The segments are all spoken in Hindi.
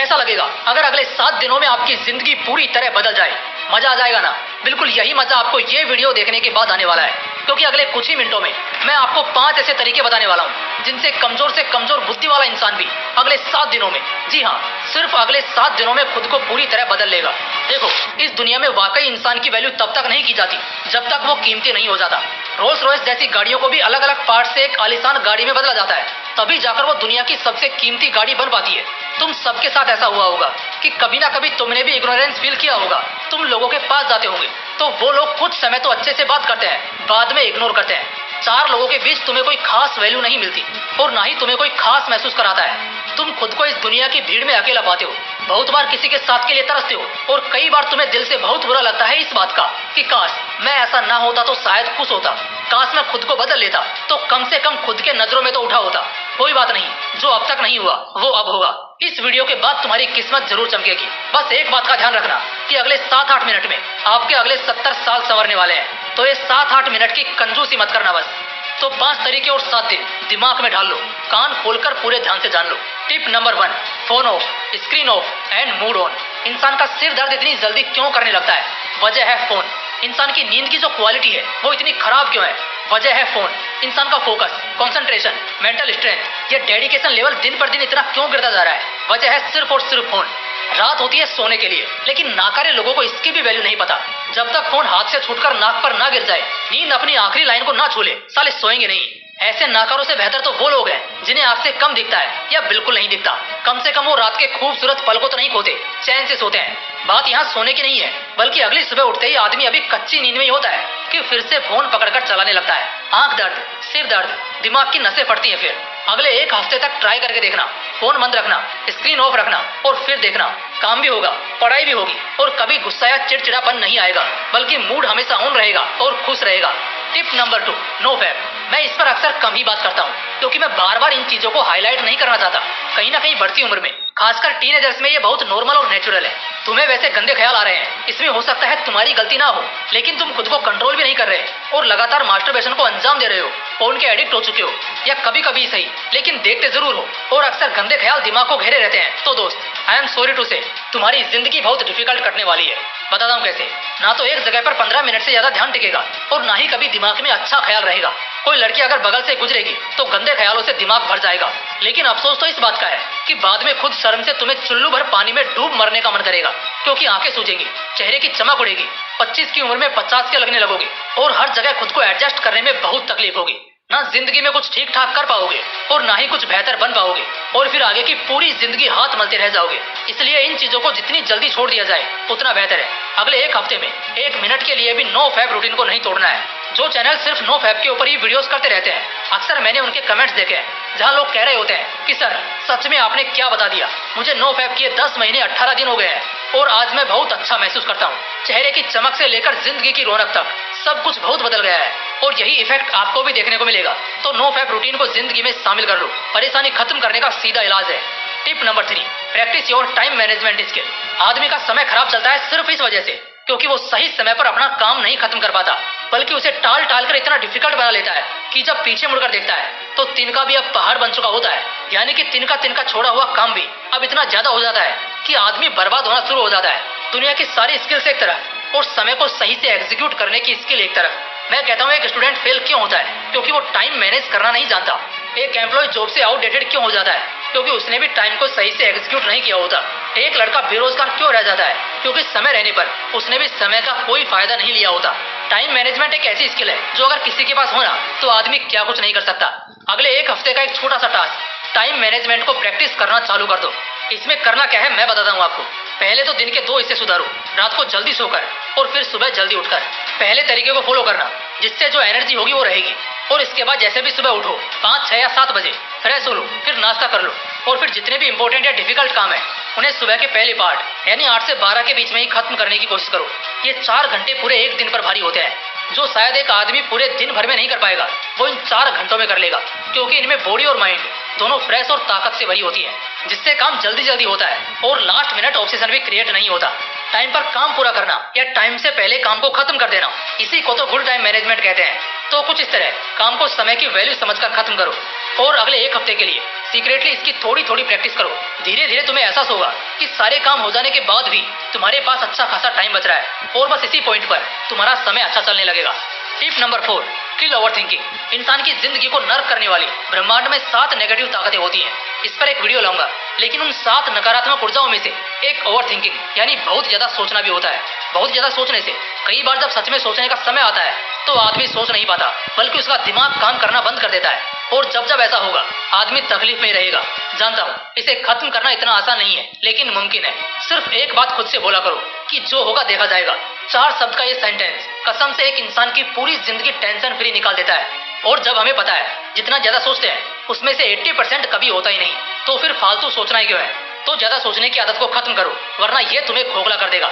कैसा लगेगा अगर अगले 7 दिनों में आपकी जिंदगी पूरी तरह बदल जाए? मजा आ जाएगा ना? बिल्कुल यही मजा आपको ये वीडियो देखने के बाद आने वाला है, क्योंकि अगले कुछ ही मिनटों में मैं आपको 5 ऐसे तरीके बताने वाला हूँ जिनसे कमजोर से कमजोर बुद्धि वाला इंसान भी अगले 7 दिनों में, जी हाँ, सिर्फ अगले 7 दिनों में खुद को पूरी तरह बदल लेगा। देखो, इस दुनिया में वाकई इंसान की वैल्यू तब तक नहीं की जाती जब तक वो कीमती नहीं हो जाता। रोल्स रॉयस जैसी गाड़ियों को भी अलग अलग पार्ट से एक आलीशान गाड़ी में बदला जाता है, तभी जाकर वो दुनिया की सबसे कीमती गाड़ी बन पाती है। तुम सबके साथ ऐसा हुआ होगा कि कभी ना कभी तुमने भी इग्नोरेंस फील किया होगा। तुम लोगों के पास जाते होंगे तो वो लोग कुछ समय तो अच्छे से बात करते हैं, बाद में इग्नोर करते हैं। 4 लोगों के बीच तुम्हें कोई खास वैल्यू नहीं मिलती और ना ही तुम्हें कोई खास महसूस कराता है। तुम खुद को इस दुनिया की भीड़ में अकेला पाते हो, बहुत बार किसी के साथ के लिए तरसते हो और कई बार तुम्हें दिल से बहुत बुरा लगता है इस बात का कि काश मैं ऐसा ना होता तो शायद खुश होता, काश मैं खुद को बदल लेता तो कम से कम खुद के नजरों में तो उठा होता। कोई बात नहीं, जो अब तक नहीं हुआ वो अब होगा। इस वीडियो के बाद तुम्हारी किस्मत जरूर चमकेगी। बस एक बात का ध्यान रखना कि अगले 7-8 मिनट में आपके अगले 70 साल संवरने वाले हैं, तो ये 7-8 मिनट की कंजूसी मत करना बस। तो 5 तरीके और 7 दिन दिमाग में ढाल लो, कान खोलकर पूरे ध्यान से जान लो। Tip number 1, phone off, screen off and mood on. इंसान का सिर दर्द इतनी जल्दी क्यों करने लगता है? वजह है फोन। इंसान की नींद की जो क्वालिटी है वो इतनी खराब क्यों है? वजह है फोन। इंसान का फोकस, कंसंट्रेशन, मेंटल स्ट्रेंथ या डेडिकेशन लेवल दिन पर दिन इतना क्यों गिरता जा रहा है? वजह है सिर्फ और सिर्फ फोन। रात होती है सोने के लिए, लेकिन नाकारे लोगों को इसकी भी वैल्यू नहीं पता। जब तक फोन हाथ से छूटकर नाक पर ना गिर जाए, नींद अपनी आखिरी लाइन को ना छू ले, साले सोएंगे नहीं। ऐसे नाकारों से बेहतर तो वो लोग हैं जिन्हें आंख से कम दिखता है या बिल्कुल नहीं दिखता। कम से कम वो रात के खूबसूरत पल को तो नहीं खोते, चैन से सोते हैं। बात यहाँ सोने की नहीं है, बल्कि अगली सुबह उठते ही आदमी अभी कच्ची नींद में ही होता है कि फिर से फोन पकड़कर चलाने लगता है। आंख दर्द, सिर दर्द, दिमाग की नसें फटती हैं। फिर अगले 1 हफ्ते तक ट्राई करके देखना, फोन बंद रखना, स्क्रीन ऑफ रखना और फिर देखना। काम भी होगा, पढ़ाई भी होगी और कभी गुस्सा या चिड़चिड़ापन नहीं आएगा, बल्कि मूड हमेशा ऑन रहेगा और खुश रहेगा। Tip number 2, no fap. मैं इस पर अक्सर कम ही बात करता हूँ, क्योंकि मैं बार बार इन चीजों को हाईलाइट नहीं करना चाहता। कहीं ना कहीं बढ़ती उम्र में, खासकर टीनेजर्स में, ये बहुत नॉर्मल और नेचुरल है। तुम्हें वैसे गंदे ख्याल आ रहे हैं, इसमें हो सकता है तुम्हारी गलती ना हो, लेकिन तुम खुद को कंट्रोल भी नहीं कर रहे और लगातार मास्टरबेशन को अंजाम दे रहे हो, फोन के एडिक्ट हो चुके हो, या कभी कभी सही लेकिन देखते जरूर हो, और अक्सर गंदे ख्याल दिमाग को घेरे रहते हैं। तो दोस्त, आई एम सॉरी टू से, तुम्हारी जिंदगी बहुत डिफिकल्ट कटने वाली है। बताता हूँ कैसे। ना तो एक जगह पर 15 मिनट से ज्यादा ध्यान टिकेगा और ना ही कभी दिमाग में अच्छा ख्याल रहेगा। कोई लड़की अगर बगल से गुजरेगी तो गंदे ख्यालों से दिमाग भर जाएगा, लेकिन अफसोस तो इस बात का है कि बाद में खुद शर्म से तुम्हें चुल्लू भर पानी में डूब मरने का मन करेगा, क्योंकि आंखें सूजेंगी, चेहरे की चमक उड़ेगी, 25 की उम्र में 50 के लगने लगोगे और हर जगह खुद को एडजस्ट करने में बहुत तकलीफ होगी। ना जिंदगी में कुछ ठीक ठाक कर पाओगे और ना ही कुछ बेहतर बन पाओगे, और फिर आगे की पूरी जिंदगी हाथ मलते रह जाओगे। इसलिए इन चीजों को जितनी जल्दी छोड़ दिया जाए उतना बेहतर है। अगले 1 हफ्ते में 1 मिनट के लिए भी नो फैप रूटीन को नहीं तोड़ना है। जो चैनल सिर्फ नो फैप के ऊपर ही वीडियोस करते रहते हैं, अक्सर मैंने उनके कमेंट्स देखे हैं जहां लोग कह रहे होते हैं कि सर सच में आपने क्या बता दिया, मुझे नो फैप किए 10 महीने 18 दिन हो गए हैं और आज मैं बहुत अच्छा महसूस करता हूँ। चेहरे की चमक से लेकर जिंदगी की रौनक तक सब कुछ बहुत बदल गया है और यही इफेक्ट आपको भी देखने को मिलेगा। तो नो फैप रूटीन को जिंदगी में शामिल कर लो, परेशानी खत्म करने का सीधा इलाज है। Tip number 3, practice your time management skill. आदमी का समय खराब चलता है सिर्फ इस वजह से क्योंकि वो सही समय पर अपना काम नहीं खत्म कर पाता, बल्कि उसे टाल टाल कर इतना डिफिकल्ट बना लेता है कि जब पीछे मुड़कर देखता है तो तिनका भी अब पहाड़ बन चुका होता है। यानी कि तिनका तिनका छोड़ा हुआ काम भी अब इतना ज्यादा हो जाता है कि आदमी बर्बाद होना शुरू हो जाता है। दुनिया की सारी स्किल्स एक तरफ और समय को सही से एग्जीक्यूट करने की स्किल एक तरफ। मैं कहता हूँ एक स्टूडेंट फेल क्यों होता है? क्योंकि वो टाइम मैनेज करना नहीं जानता। एक एम्प्लॉय जॉब से आउटडेटेड क्यों हो जाता है? क्योंकि उसने भी टाइम को सही से एग्जीक्यूट नहीं किया होता। एक लड़का बेरोजगार क्यों रह जाता है? क्योंकि समय रहने पर उसने भी समय का कोई फायदा नहीं लिया होता। टाइम मैनेजमेंट एक ऐसी स्किल है जो अगर किसी के पास हो ना तो आदमी क्या कुछ नहीं कर सकता। अगले 1 हफ्ते का एक छोटा सा टास्क, टाइम मैनेजमेंट को प्रैक्टिस करना चालू कर दो। इसमें करना क्या है मैं बताता हूँ आपको। पहले तो दिन के 2 हिस्से सुधारो, रात को जल्दी सोकर और फिर सुबह जल्दी उठकर। पहले तरीके को फॉलो करना, जिससे जो एनर्जी होगी वो रहेगी, और इसके बाद जैसे भी सुबह उठो 5, 6 या 7 बजे फ्रेश हो लो, फिर नाश्ता कर लो और फिर जितने भी इंपॉर्टेंट या डिफिकल्ट काम है उन्हें सुबह के पहले पार्ट यानी 8 से 12 के बीच में ही खत्म करने की कोशिश करो। ये 4 घंटे पूरे एक दिन पर भारी होते हैं, जो शायद एक आदमी पूरे दिन भर में नहीं कर पाएगा, वो इन 4 घंटों में कर लेगा, क्योंकि इनमें बॉडी और माइंड दोनों फ्रेश और ताकत से भरी होती है, जिससे काम जल्दी जल्दी होता है और लास्ट मिनट ऑब्सेशन भी क्रिएट नहीं होता। टाइम पर काम पूरा करना या टाइम से पहले काम को खत्म कर देना, इसी को तो गुड टाइम मैनेजमेंट कहते हैं। तो कुछ इस तरह काम को समय की वैल्यू समझकर खत्म करो। और अगले एक हफ्ते के लिए सीक्रेटली इसकी थोड़ी थोड़ी प्रैक्टिस करो। धीरे धीरे तुम्हें एहसास होगा कि सारे काम हो जाने के बाद भी तुम्हारे पास अच्छा खासा टाइम बच रहा है और बस इसी पॉइंट पर तुम्हारा समय अच्छा चलने लगेगा। टिप नंबर 4, किल ओवर थिंकिंग। इंसान की जिंदगी को नर्क करने वाली ब्रह्मांड में 7 नेगेटिव ताकतें होती हैं। इस पर एक वीडियो लाऊंगा, लेकिन उन 7 नकारात्मक ऊर्जाओं में से एक ओवर थिंकिंग यानी बहुत ज्यादा सोचना भी होता है। बहुत ज्यादा सोचने से कई बार जब सच में सोचने का समय आता है तो आदमी सोच नहीं पाता, बल्कि उसका दिमाग काम करना बंद कर देता है। और जब जब ऐसा होगा आदमी तकलीफ में रहेगा। जानता हूँ इसे खत्म करना इतना आसान नहीं है, लेकिन मुमकिन है। सिर्फ एक बात खुद से बोला करो कि जो होगा देखा जाएगा। 4 शब्द का ये सेंटेंस कसम से एक इंसान की पूरी जिंदगी टेंशन फ्री निकाल देता है। और जब हमें पता है जितना ज्यादा सोचते हैं उसमें से 80% कभी होता ही नहीं, तो फिर फालतू सोचना ही क्यों है। तो ज्यादा सोचने की आदत को खत्म करो, वरना ये तुम्हें खोखला कर देगा।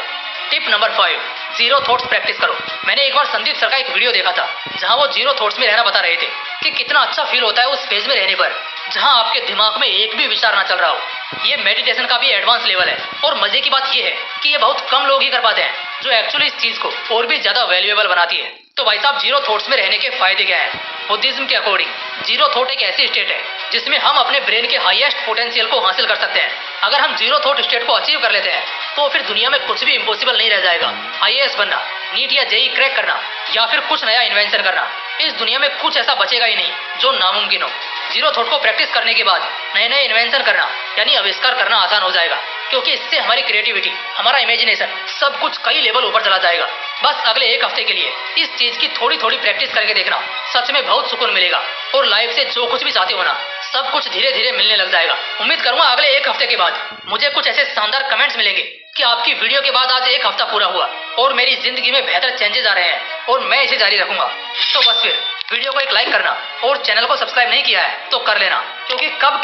Tip number 5, zero thoughts practice करो। मैंने एक बार संदीप सर का एक वीडियो देखा था जहां वो जीरो थॉट्स में रहना बता रहे थे कि कितना अच्छा फील होता है उस फेज में रहने पर जहां आपके दिमाग में एक भी विचार ना चल रहा हो। ये मेडिटेशन का भी एडवांस लेवल है और मजे की बात ये है कि ये बहुत कम लोग ही कर पाते हैं, जो एक्चुअली इस चीज को और भी ज्यादा वैल्यूएबल बनाती है। तो भाई साहब, जीरो थॉट्स में रहने के फायदे क्या है? बुद्धिज्म के अकॉर्डिंग जीरो थॉट एक ऐसी स्टेट है जिसमें हम अपने ब्रेन के हाईएस्ट पोटेंशियल को हासिल कर सकते हैं। अगर हम जीरो थॉट स्टेट को अचीव कर लेते हैं तो फिर दुनिया में कुछ भी इम्पॉसिबल नहीं रह जाएगा। आईएएस बनना, नीट या जेई क्रैक करना या फिर कुछ नया इन्वेंशन करना, इस दुनिया में कुछ ऐसा बचेगा ही नहीं जो नामुमकिन हो। जीरो थॉट को प्रैक्टिस करने के बाद नए नए इन्वेंशन करना यानी आविष्कार करना आसान हो जाएगा, क्योंकि इससे हमारी क्रिएटिविटी, हमारा इमेजिनेशन सब कुछ कई लेवल ऊपर चला जाएगा। बस अगले एक हफ्ते के लिए इस चीज की थोड़ी थोड़ी प्रैक्टिस करके देखना, सच में बहुत सुकून मिलेगा और लाइफ से जो कुछ भी चाहते हो ना, सब कुछ धीरे धीरे मिलने लग जाएगा। उम्मीद करूंगा अगले एक हफ्ते के बाद मुझे कुछ ऐसे शानदार कमेंट्स मिलेंगे कि आपकी वीडियो के बाद आज एक हफ्ता पूरा हुआ और मेरी जिंदगी में बेहतर चेंजेस आ रहे हैं और मैं इसे जारी रखूंगा। तो बस फिर वीडियो को एक लाइक करना और चैनल को सब्सक्राइब नहीं किया है तो कर लेना, क्योंकि कब